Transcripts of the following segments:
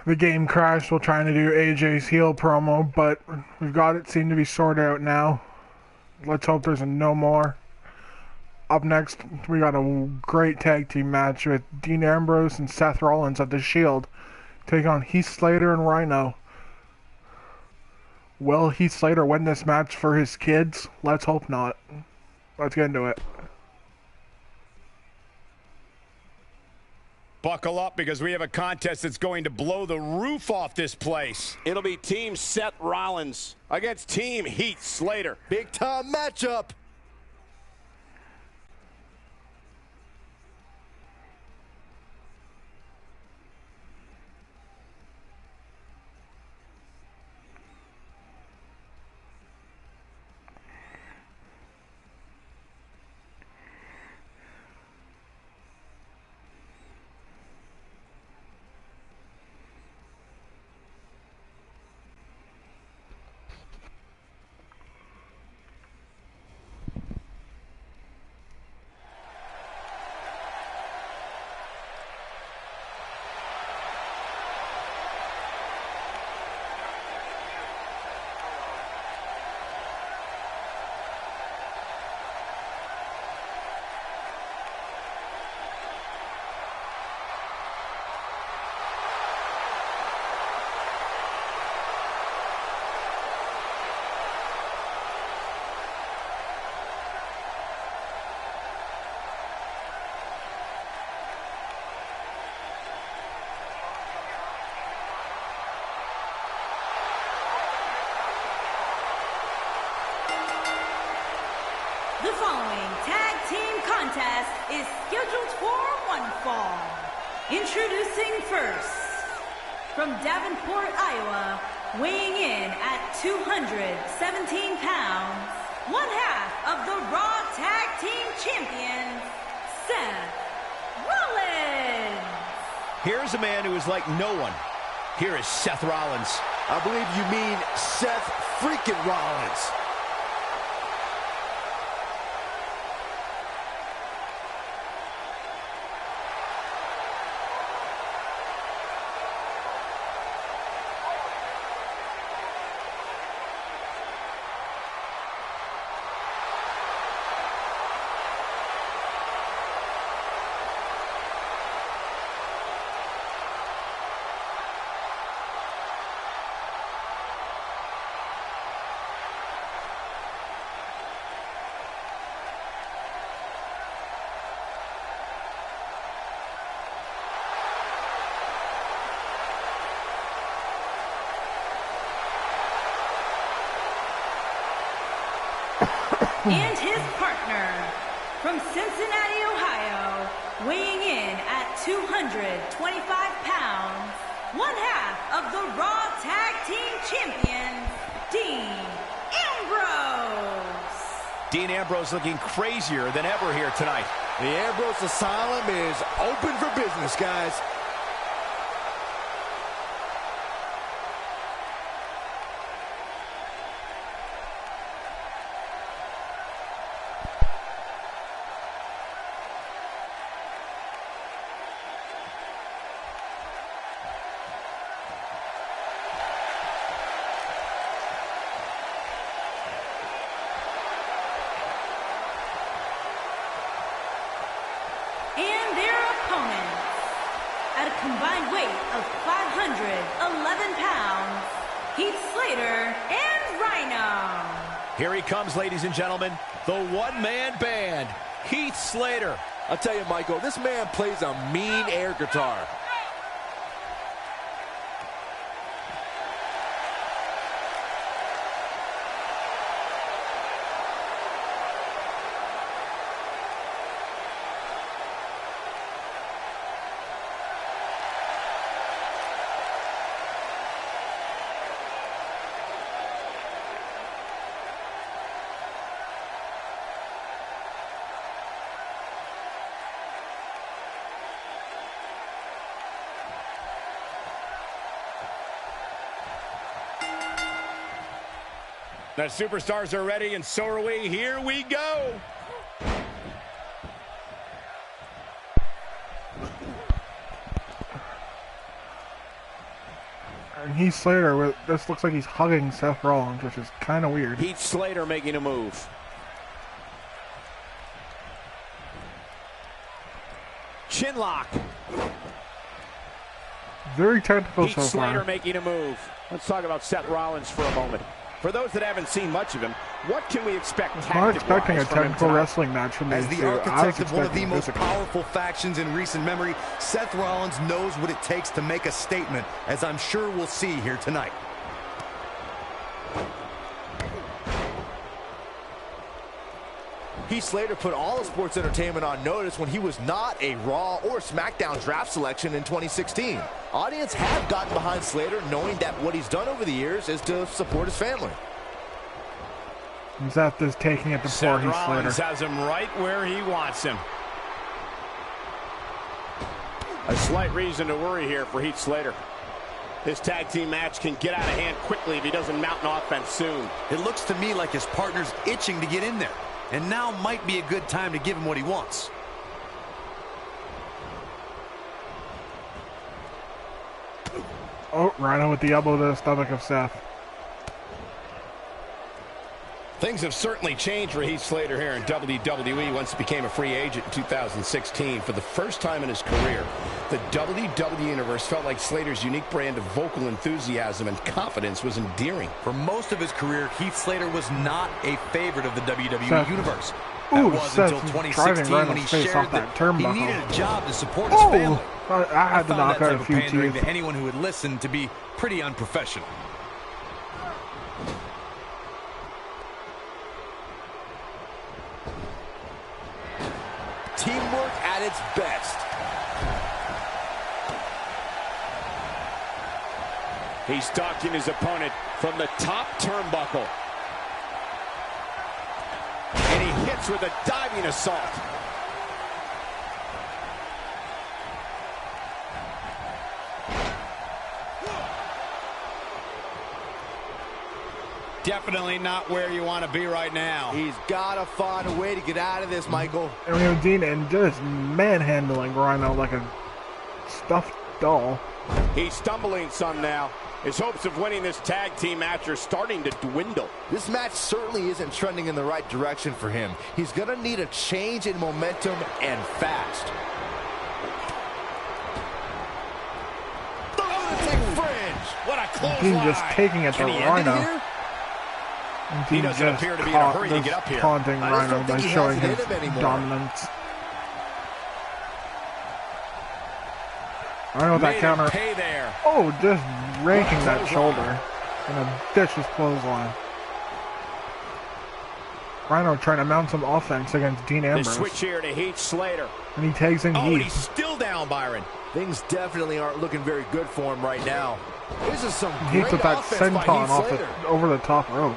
The game crashed while trying to do AJ's heel promo, but we've got it seemed to be sorted out now. Let's hope there's no more. Up next, we got a great tag team match with Dean Ambrose and Seth Rollins at the Shield, take on Heath Slater and Rhino. Will Heath Slater win this match for his kids? Let's hope not. Let's get into it. Buckle up because we have a contest that's going to blow the roof off this place. It'll be Team Seth Rollins against Team Heath Slater. Big time matchup. The following tag team contest is scheduled for one fall. Introducing first, from Davenport, Iowa, weighing in at 217 pounds, one half of the Raw Tag Team Champions, Seth Rollins. Here's a man who is like no one. Here is Seth Rollins. I believe you mean Seth freaking Rollins. And his partner, from Cincinnati, Ohio, weighing in at 225 pounds, one half of the Raw Tag Team Champions, Dean Ambrose. Dean Ambrose looking crazier than ever here tonight. The Ambrose Asylum is open for business, guys. And their opponents, at a combined weight of 511 pounds, Heath Slater and Rhino. Here he comes, ladies and gentlemen, the one-man band, Heath Slater. I'll tell you, Michael, this man plays a mean air guitar. The superstars are ready, and so are we. Here we go. And Heath Slater, this looks like he's hugging Seth Rollins, which is kind of weird. Heath Slater making a move. Chin lock. Very technical Heath so Slater far. making a move. Let's talk about Seth Rollins for a moment. For those that haven't seen much of him, what can we expect I'm not expecting a tactic-wise from him technical tonight? wrestling match from As these the two. I architect was of one of the expecting most physical. powerful factions in recent memory, Seth Rollins knows what it takes to make a statement, as I'm sure we'll see here tonight. Heath Slater put all of sports entertainment on notice when he was not a Raw or SmackDown draft selection in 2016. Audience have gotten behind Slater, knowing that what he's done over the years is to support his family. Seth is taking it to poor Seth Heath Rollins Slater. has him right where he wants him. A slight reason to worry here for Heath Slater. This tag team match can get out of hand quickly if he doesn't mount an offense soon. It looks to me like his partner's itching to get in there, and now might be a good time to give him what he wants. Oh, Rhino with the elbow to the stomach of Seth. Things have certainly changed for Heath Slater here in WWE once he became a free agent in 2016. For the first time in his career, the WWE Universe felt like Slater's unique brand of vocal enthusiasm and confidence was endearing. For most of his career, Heath Slater was not a favorite of the WWE Seth. Universe. Ooh, That was Seth until driving 2016 when he Rhino's face shared off that that turnbuckle. he needed a job to support his Oh, family. I had to found knock that out type a of few pandering teeth. to anyone who would listen to be pretty unprofessional. Teamwork at its best. He's stalking his opponent from the top turnbuckle. And he hits with a diving assault. Definitely not where you want to be right now. He's got to find a way to get out of this, Michael. And we have Dean and just manhandling Rhino like a stuffed doll. He's stumbling some now. His hopes of winning this tag team match are starting to dwindle. This match certainly isn't trending in the right direction for him. He's going to need a change in momentum and fast. What a close Dean line. just taking it to Can he end it Rhino. here? And He Dean doesn't just appear to be in a hurry to get up here. taunting I just Rhino don't by think he showing has it his in him anymore. dominance. Rhino with that Made him counter. pay there. Oh, just raking that shoulder in a vicious clothesline. Rhino trying to mount some offense against Dean The Ambrose. switch here to Heath Slater. And he takes in Oh, and Heath. he's still down, Byron. Things definitely aren't looking very good for him right now. This is some Heath great with that offense by senton Heath off Slater. over the top rope.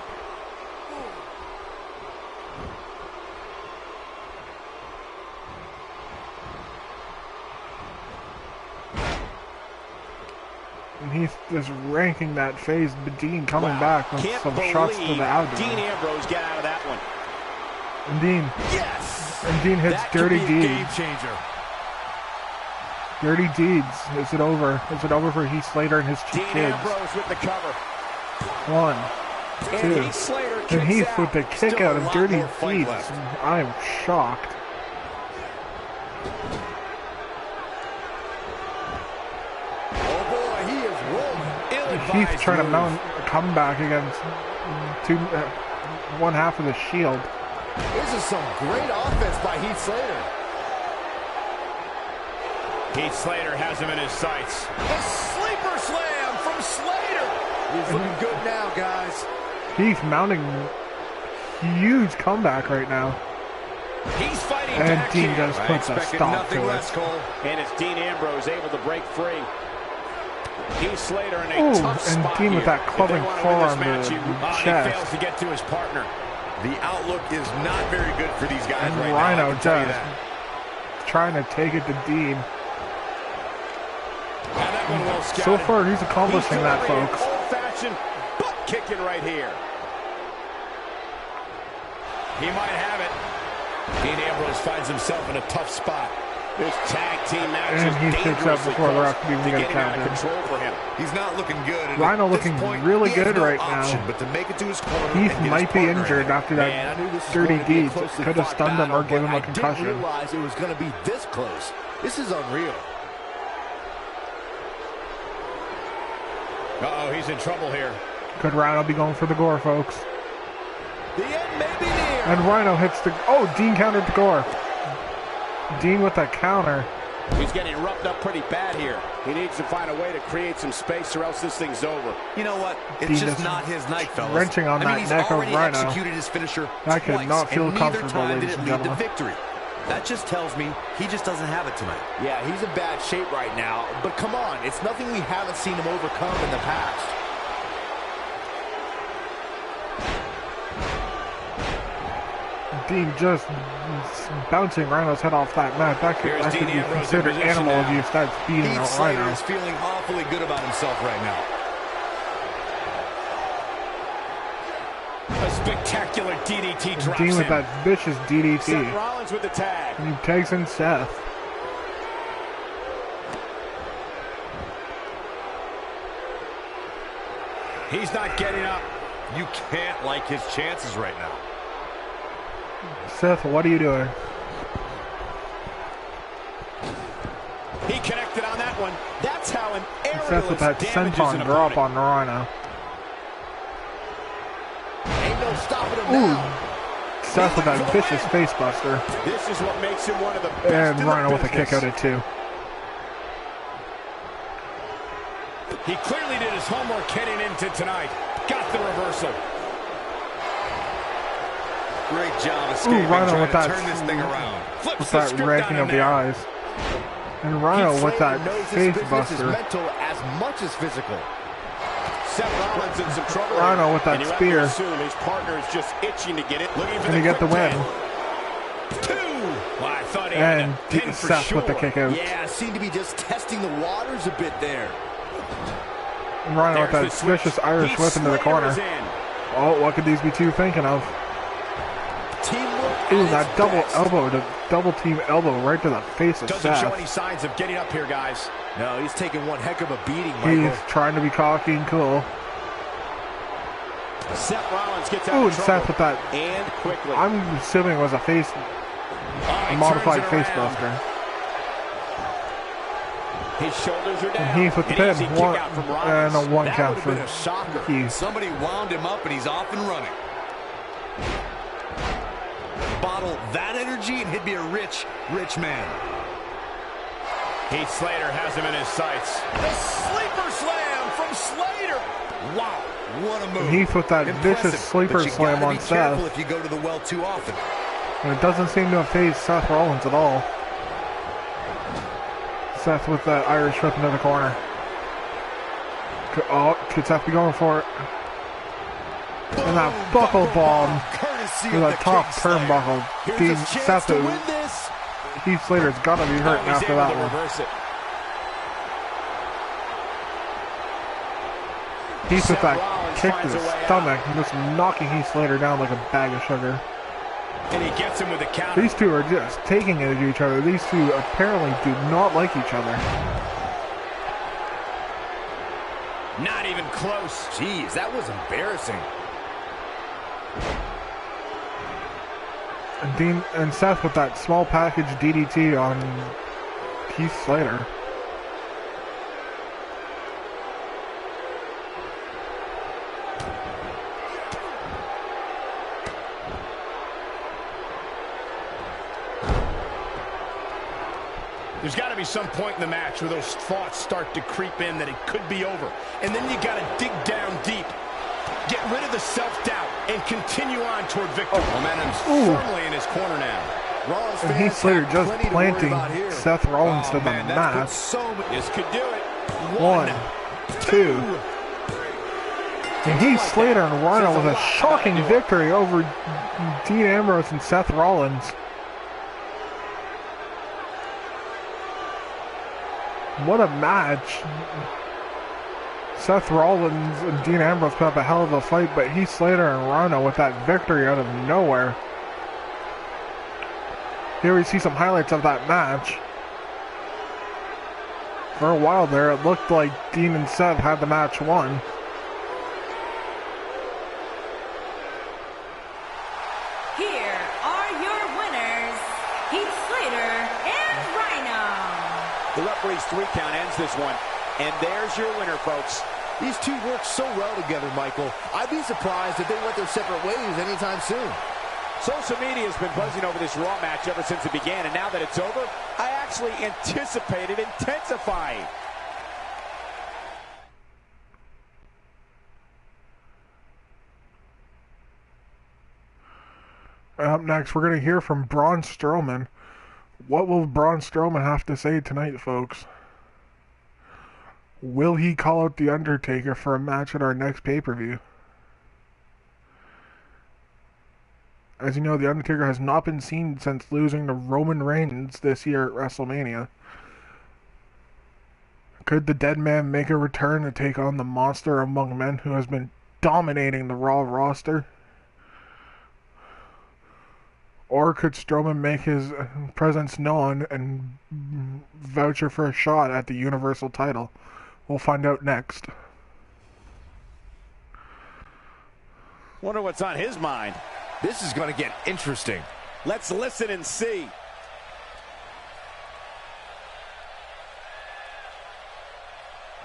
And he's just ranking that phase, but Dean coming back with Can't some believe shots to the Dean abdomen. Ambrose got out of that one. And Dean, Yes! and Dean hits That could dirty be a deeds. game changer. Dirty deeds. Is it over? Is it over for Heath Slater and his two Dean kids? Ambrose with the cover. 1, And 2. Heath Slater And kicks Heath out. with the kick Still out a of lot dirty more fight deeds. left. I am shocked. Oh boy, he is rolling. Heath trying to mount a comeback against one half of the Shield. This is some great offense by Heath Slater. Heath Slater has him in his sights. The sleeper slam from Slater. He's looking good now, guys. Heath mounting huge comeback right now. He's fighting And back Dean here. just I puts a expected stop nothing to less, it. Cole. And it's Dean Ambrose able to break free. Heath Slater in a Ooh, tough and spot Dean here. with that If they clubbing want to win this forearm to match, the he chest. fails to get to his partner. The outlook is not very good for these guys And right Rhino now. I can tell you just that. trying to take it to Dean. And that one well scouted. So far, he's accomplishing that, delivering an folks. Old-fashioned butt kicking right here. He might have it. Dean Ambrose finds himself in a tough spot. This tag team match And he is picks up before the ref can even get a getting out count of in. control for him. He's not looking good. And Rhino at this looking point, really he has good no right option now. but to make it to his corner. Heath and get might his be partner injured in. after Man, I that knew this was dirty going to be a deed. closely Could have fought stunned him battle, or given him a but I didn't concussion. realize it was going to be this close. This is unreal. Uh-oh, he's in trouble here. Could Rhino be going for the gore, folks? The end may be near. And Rhino hits the... Oh, Dean countered the gore. Dean with that counter. He's getting roughed up pretty bad here. He needs to find a way to create some space or else this thing's over. You know what? It's Dean just is not his night, fellas. wrenching on that he's neck of already Rhino. executed his finisher That could twice, not feel and neither comfortable, time did ladies it and lead to gentlemen. victory. That just tells me he just doesn't have it tonight. Yeah, he's in bad shape right now. But come on, it's nothing we haven't seen him overcome in the past. Dean just bouncing Rhino's head off that mat. That could be considered animal abuse. That's beating Heath out Slater Rhino. is feeling awfully good about himself right now. A spectacular DDT drops Dean with him. that vicious DDT. Seth Rollins with the tag. And he takes in Seth. He's not getting up. You can't like his chances right now. Seth, what are you doing? He connected on that one. That's how an Seth with that damages senton an drop opponent. on Rhino. Ain't no stopping him Ooh. now. Seth with that vicious face buster. This is what makes him one of the best And in Rhino the with a kick business. out at 2. He clearly did his homework heading into tonight. Got the reversal. Great job escaping, Rhino trying with to that- turn this thing around. Flips With the that script ranking on of him the there. eyes. And Rhino Heath with that Slater knows this face business is buster. mental as much as physical. Seth Rollins in some trouble. Rhino here. with that And you have spear. to assume his partner is just itching to get it. Looking for And he get the quick win. 10. 2. Well, I thought he had And a pin for Seth sure. with the kick out. Yeah, seemed to be just testing the waters a bit there. And Rhino with that There's the switch. vicious Irish Heath whip into the Slater corner. is in. Oh, what could these be two thinking of? Teamwork Ooh, at that its double best. elbow, the double team elbow right to the face of Doesn't show Seth. any signs of getting up here, guys. No, he's taking one heck of a beating, Michael. He's trying to be cocky and cool. Seth Rollins gets out Ooh, of and trouble. Seth with that, And quickly. I'm assuming it was a face, Oh, he modified turns it face around. buster. His shoulders are down. And Heath with the An pin. easy kick One, out from and Rollins. a one That count would for have been a shocker. Heath. Somebody wound him up, and he's off and running. Bottle that energy, and he'd be a rich, rich man. Heath Slater has him in his sights. The sleeper slam from Slater. Wow, what a move. Heath with that Impressive, vicious sleeper but you slam gotta on be careful Seth. if you go to the well too often. And it doesn't seem to have phased Seth Rollins at all. Seth with that Irish whip into the corner. Could Seth be going for it? And that buckle bomb Courtesy with of a the top King Slayer. turnbuckle. Here's Dean, a chance Seth, to win this. Heath Slater's gotta be hurting He's after able that to one. reverse it. Heath with Seth that Rollins kick to finds the a way out. stomach, just knocking Heath Slater down like a bag of sugar. And he gets him with the counter. These two are just taking it at each other. These two apparently do not like each other. Not even close. Jeez, that was embarrassing. And Dean and Seth with that small package DDT on Heath Slater. There's got to be some point in the match where those thoughts start to creep in that it could be over. And then you got to dig down deep. Get rid of the self-doubt and continue on toward victory. Momentum's firmly in his corner now. Rollins And fans Heath Slater have just plenty to worry planting about here. Seth Rollins to the Man, that's put mat. so much. This could do it. 1, 2. And Heath Slater and Rhino with a shocking victory over Dean Ambrose and Seth Rollins. What a match. Seth Rollins and Dean Ambrose put up a hell of a fight, but Heath Slater and Rhino with that victory out of nowhere. Here we see some highlights of that match. For a while there, it looked like Dean and Seth had the match won. Here are your winners, Heath Slater and Rhino. The referee's 3 count ends this one. And there's your winner, folks. These two work so well together, Michael. I'd be surprised if they went their separate ways anytime soon. Social media has been buzzing over this Raw match ever since it began, and now that it's over, I actually anticipate it intensifying. Up next, we're going to hear from Braun Strowman. What will Braun Strowman have to say tonight, folks? Will he call out The Undertaker for a match at our next pay-per-view? As you know, The Undertaker has not been seen since losing to Roman Reigns this year at WrestleMania. Could the Dead Man make a return to take on the monster among men who has been dominating the Raw roster? Or could Strowman make his presence known and voucher for a shot at the Universal title? We'll find out next. Wonder what's on his mind. This is going to get interesting. Let's listen and see.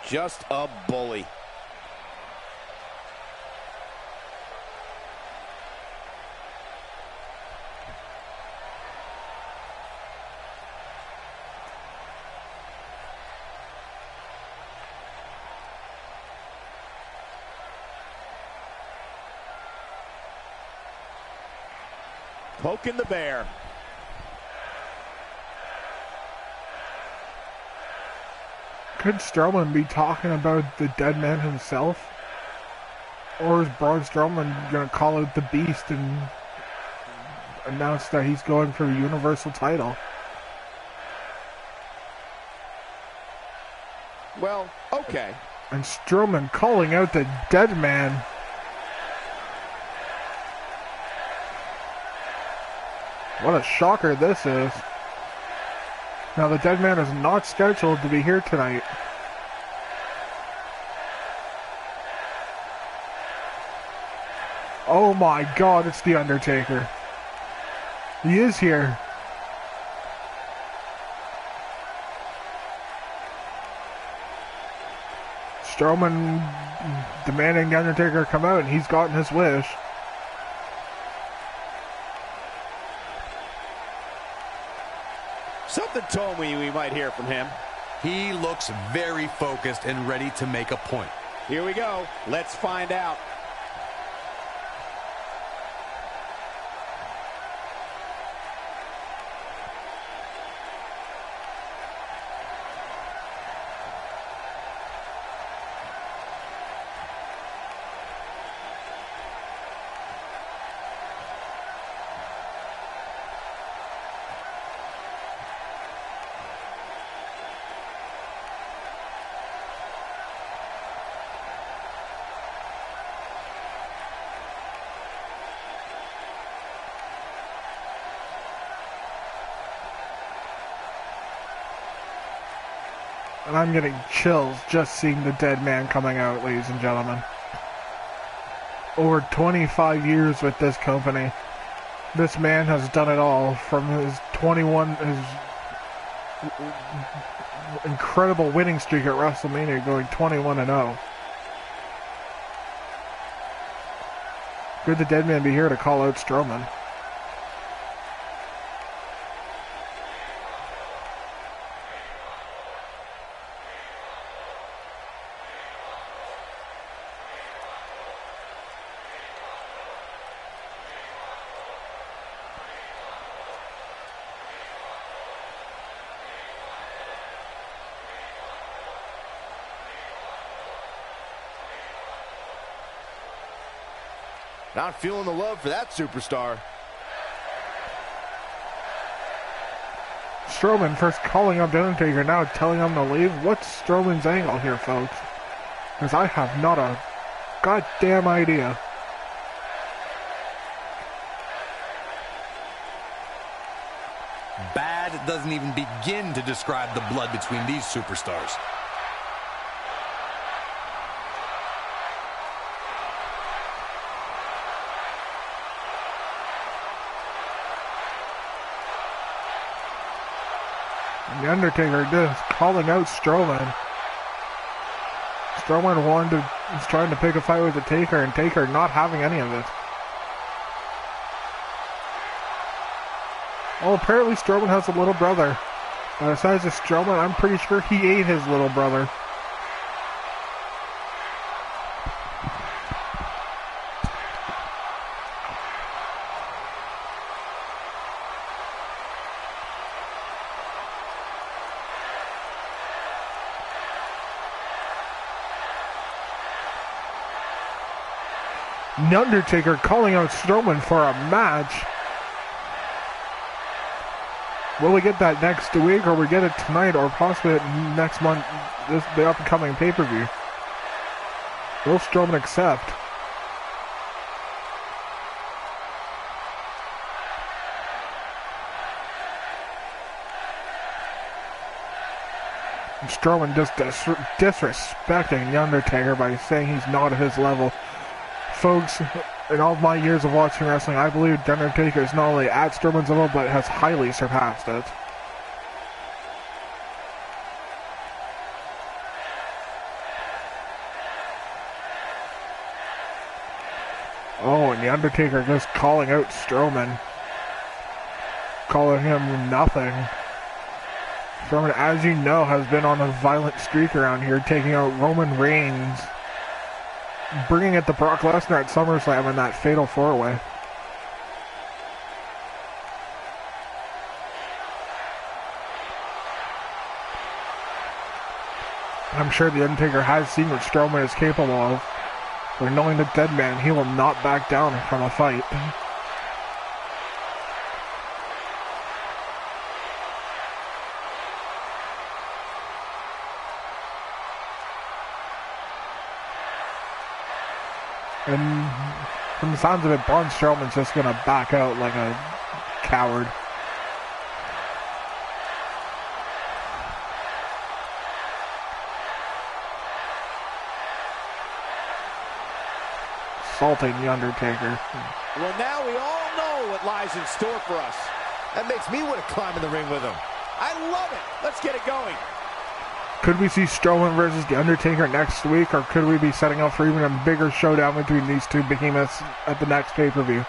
Just a bully. Poking the bear. Could Strowman be talking about the Dead Man himself? Or is Braun Strowman going to call out the Beast and announce that he's going for the Universal title? Well, okay. And Strowman calling out the Dead Man. What a shocker this is. Now, the Dead Man is not scheduled to be here tonight. Oh my God, it's The Undertaker. He is here. Strowman demanding The Undertaker come out, and he's gotten his wish. Something told me we might hear from him. He looks very focused and ready to make a point. Here we go. Let's find out. And I'm getting chills just seeing the Dead Man coming out, ladies and gentlemen. Over 25 years with this company. This man has done it all, from his incredible winning streak at WrestleMania, going 21-0. Could the Dead Man be here to call out Strowman? Not feeling the love for that superstar. Strowman first calling up The Undertaker, now telling him to leave. What's Strowman's angle here, folks? Because I have not a goddamn idea. Bad doesn't even begin to describe the blood between these superstars. And the Undertaker just calling out Strowman. Strowman is trying to pick a fight with the Taker, and Taker not having any of it. Oh, apparently Strowman has a little brother. Besides the Strowman, I'm pretty sure he ate his little brother. The Undertaker calling out Strowman for a match. Will we get that next week, or we get it tonight, or possibly next month, the upcoming pay-per-view? Will Strowman accept? And Strowman just disrespecting The Undertaker by saying he's not at his level. Folks, in all my years of watching wrestling, I believe The Undertaker is not only at Strowman's level, but has highly surpassed it. Oh, and The Undertaker just calling out Strowman. Calling him nothing. Strowman, as you know, has been on a violent streak around here, taking out Roman Reigns. Bringing it to Brock Lesnar at SummerSlam in that fatal four-way. I'm sure The Undertaker has seen what Strowman is capable of. But knowing the dead man, he will not back down from a fight. And from the sounds of it, Braun Strowman's just going to back out like a coward. Assaulting The Undertaker. Well, now we all know what lies in store for us. That makes me want to climb in the ring with him. I love it. Let's get it going. Could we see Strowman versus The Undertaker next week, or could we be setting up for even a bigger showdown between these two behemoths at the next pay-per-view?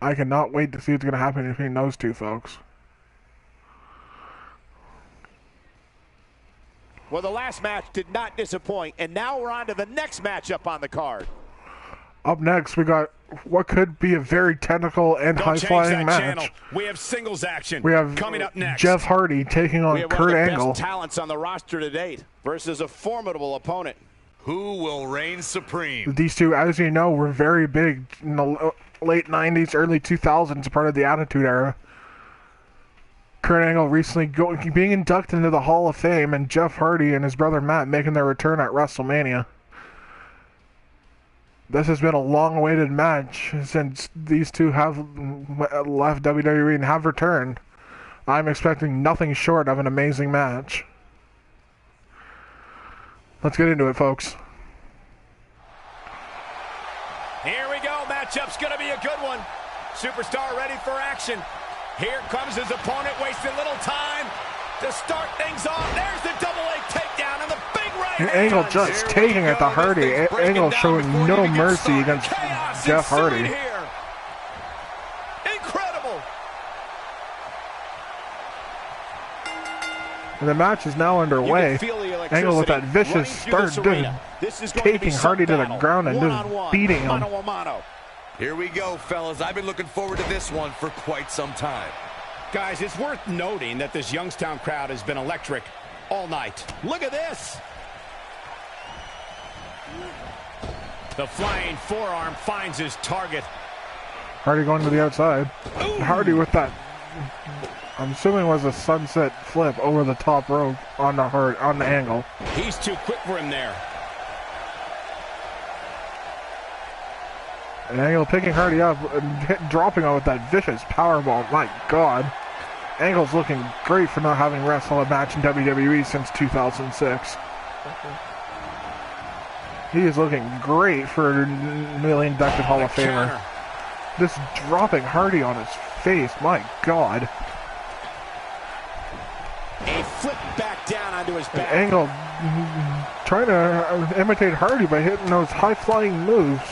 I cannot wait to see what's going to happen between those two folks. Well, the last match did not disappoint, and now we're on to the next matchup on the card. Up next, we got what could be a very technical and high-flying match. Channel. We have singles action. We have coming up next. Jeff Hardy taking on Kurt Angle. One of the best talents on the roster to date versus a formidable opponent. Who will reign supreme? These two, as you know, were very big in the late 90s, early 2000s, part of the Attitude Era. Kurt Angle recently being inducted into the Hall of Fame, and Jeff Hardy and his brother Matt making their return at WrestleMania. This has been a long-awaited match since these two have left WWE and have returned. I'm expecting nothing short of an amazing match. Let's get into it, folks. Here we go. Matchup's going to be a good one. Superstar ready for action. Here comes his opponent, wasting little time to start things off. There's the double-A takedown and the big right hand. Angle just taking it to Hardy. Angle showing no mercy against Jeff Hardy. Incredible. And the match is now underway. Angle with that vicious start, taking Hardy to the ground and just beating him. Here we go, fellas. I've been looking forward to this one for quite some time. Guys, it's worth noting that this Youngstown crowd has been electric all night. Look at this. The flying forearm finds his target. Hardy going to the outside. Ooh. Hardy with that, I'm assuming was a sunset flip over the top rope on the Angle. He's too quick for him there. And Angle picking Hardy up and dropping on with that vicious powerbomb. My God. Angle's looking great for not having wrestled a match in WWE since 2006. He is looking great for a newly inducted Hall of Famer. Just dropping Hardy on his face. My God. A flip back down onto his back. And Angle trying to imitate Hardy by hitting those high-flying moves.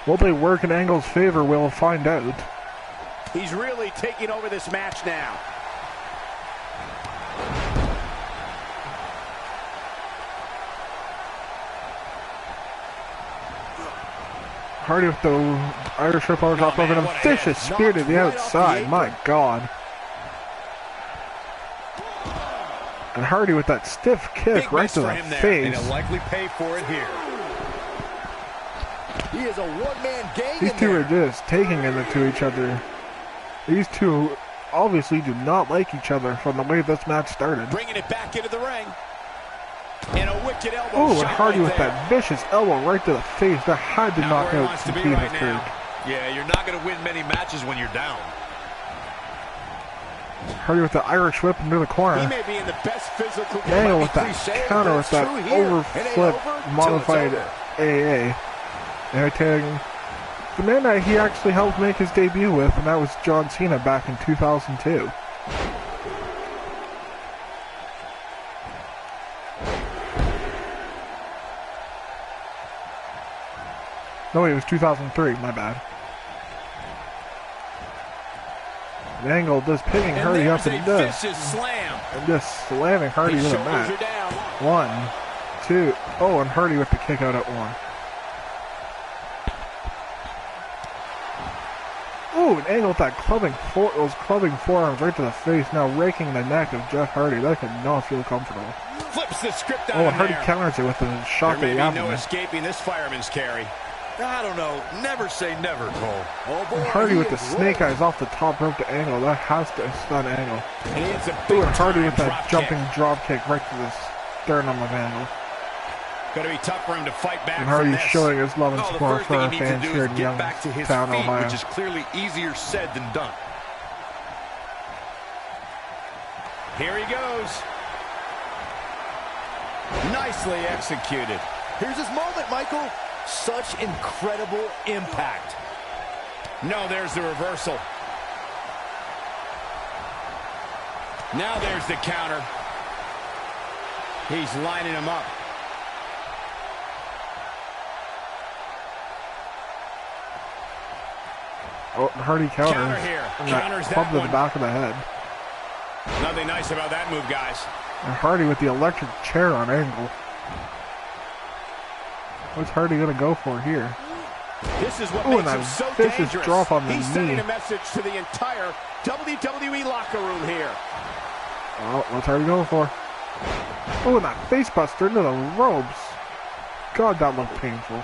Will they work in Angle's favor? We'll find out. He's really taking over this match now. Hardy with the Irish Whip over top of him. A vicious spear to the outside. My God. And Hardy with that stiff kick right to the face. And he'll likely pay for it here. He is a one-man gang. These two are just taking into each other. These two obviously do not like each other from the way this match started. Bringing it back into the ring. And a wicked elbow. Oh, and Hardy with that vicious elbow right to the face. That had to knock out Stevens Creek. Yeah, you're not going to win many matches when you're down. Hardy with the Irish Whip into the corner. He may be in the best physical. Angle with that counter with that overflip modified AA. Imitating the man that he actually helped make his debut with, and that was John Cena back in 2002. No, it was 2003, my bad. And Angle just picking Hardy up and just slamming Hardy to the mat. 1, 2, oh, and Hardy with the kick out at 1. Oh, an Angle with that those clubbing forearms right to the face, now raking the neck of Jeff Hardy. That could not feel comfortable. Flips the script on and Hardy counters it with a shot to the abdomen. There may be no escaping this fireman's carry. I don't know. Never say never, Cole. Oh boy, and Hardy with the snake eyes off the top rope to Angle. That has to stun Angle. And Hardy with that jumping drop kick right to the sternum of Angle. Going to be tough for him to fight back. And Hardy's showing his love and support for our fans here in Youngstown, Ohio. Which is clearly easier said than done. Here he goes. Nicely executed. Here's his moment, Michael. Such incredible impact. No, there's the reversal. Now there's the counter. He's lining him up. Oh, Hardy counters. Counter here. Counters that to the back of the head. Nothing nice about that move, guys. And Hardy with the electric chair on Angle. What's Hardy gonna go for here? This is what makes him so dangerous. Drop on the He's knee. sending a message to the entire WWE locker room here. Oh, what's Hardy going for? Oh, and that face buster into the ropes. God, that looked painful.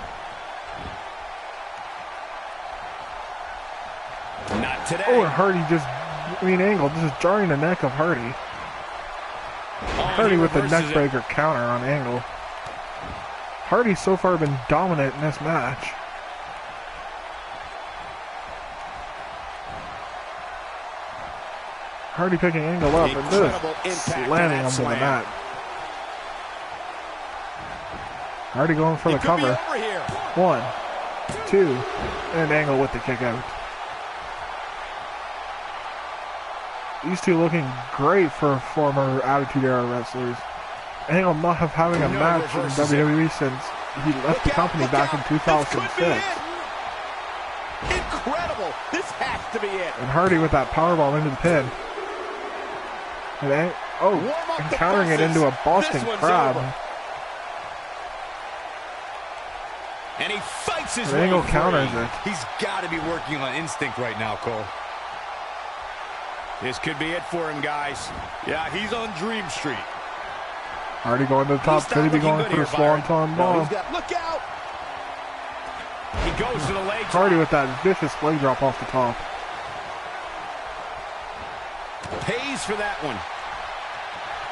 Not today. Oh, and Hardy Angle just jarring the neck of Hardy. Hardy with the neck breaker counter on Angle. Hardy's so far been dominant in this match. Hardy picking Angle up and just slamming him to the mat. Hardy going for the cover. 1, 2, and Angle with the kick out. These two looking great for former Attitude Era wrestlers. Angle not having a match in WWE since he left the company back in 2006. Incredible! This has to be it. And Hardy with that powerbomb into the pin. And countering it into a Boston Crab. And he fights his way. Angle counters it. He's got to be working on instinct right now, Cole. This could be it for him, guys. Yeah, he's on Dream Street. Hardy going to the top. Could he be going for the Swanton bomb? Look out! He goes to the leg drop. Hardy with that vicious leg drop off the top. Pays for that one.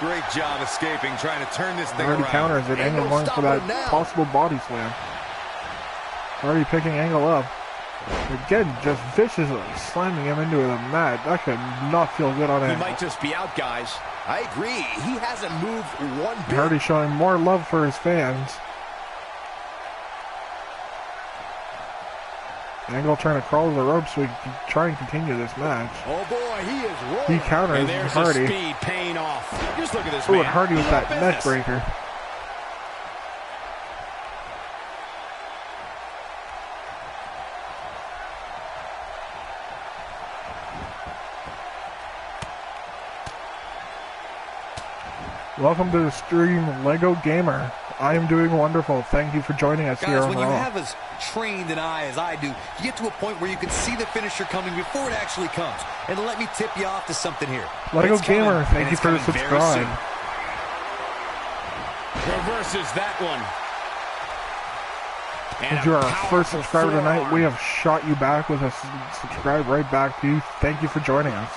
Great job escaping, trying to turn this thing around. Hardy counters it. Angle going for that possible body slam. Hardy picking Angle up. Again, just viciously slamming him into the mat. That could not feel good on He Angle. might just be out, guys. I agree. He hasn't moved one bit. Hardy showing more love for his fans. Angle trying to crawl to the ropes so he can try and continue this match. Oh boy, he is rolling. He counters And there's Hardy. the speed paying off. Just look at this Ooh, man. and Hardy with He's that all neck business. breaker. Welcome to the stream, Lego Gamer. I am doing wonderful. Thank you for joining us here Guys, on when you Raw. have as trained an eye as I do, you get to a point where you can see the finisher coming before it actually comes. And let me tip you off to something here. Lego It's coming, Gamer, and thank you it's for the coming very subscribe. soon. Reverses that one. And If you're a our first powerful subscriber tonight, forearm. we have shot you back with a subscribe right back to you. Thank you for joining us.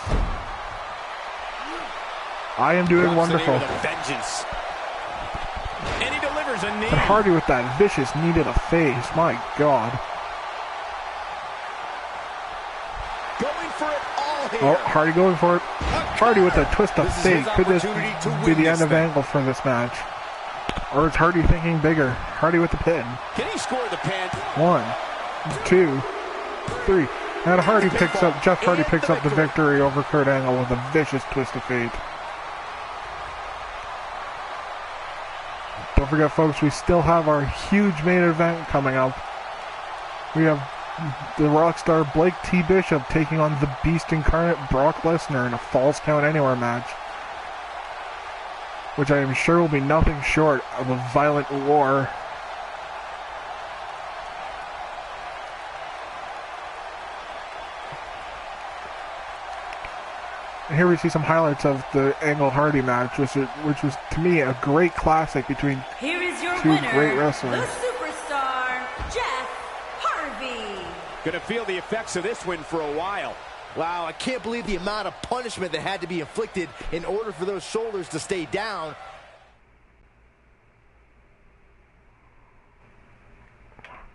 I am doing Drops the knee wonderful. with a vengeance. And he delivers a knee. And Hardy with that vicious knee to the face. My God. Going for it all here. Oh, Hardy going for it. Hardy with a twist of This is fate. his Could this opportunity to be win the this end of thing. Angle for this match? Or is Hardy thinking bigger? Hardy with the pin. Can he score the pin? 1, 2, 3. And Hardy picks up, Jeff Hardy picks up the victory over Kurt Angle with a vicious twist of fate. Don't forget, folks, we still have our huge main event coming up. We have the Rockstar Blake T. Bishop taking on the Beast Incarnate Brock Lesnar in a Falls Count Anywhere match, which I am sure will be nothing short of a violent war. And here we see some highlights of the Angle Hardy match, which was to me a great classic between Here is your two winner, great wrestlers. the superstar, Jeff Harvey. Gonna feel the effects of this win for a while. Wow, I can't believe the amount of punishment that had to be inflicted in order for those shoulders to stay down.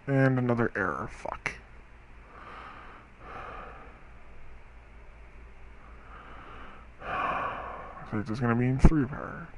And another error. Fuck. So it's just gonna be in 3 power.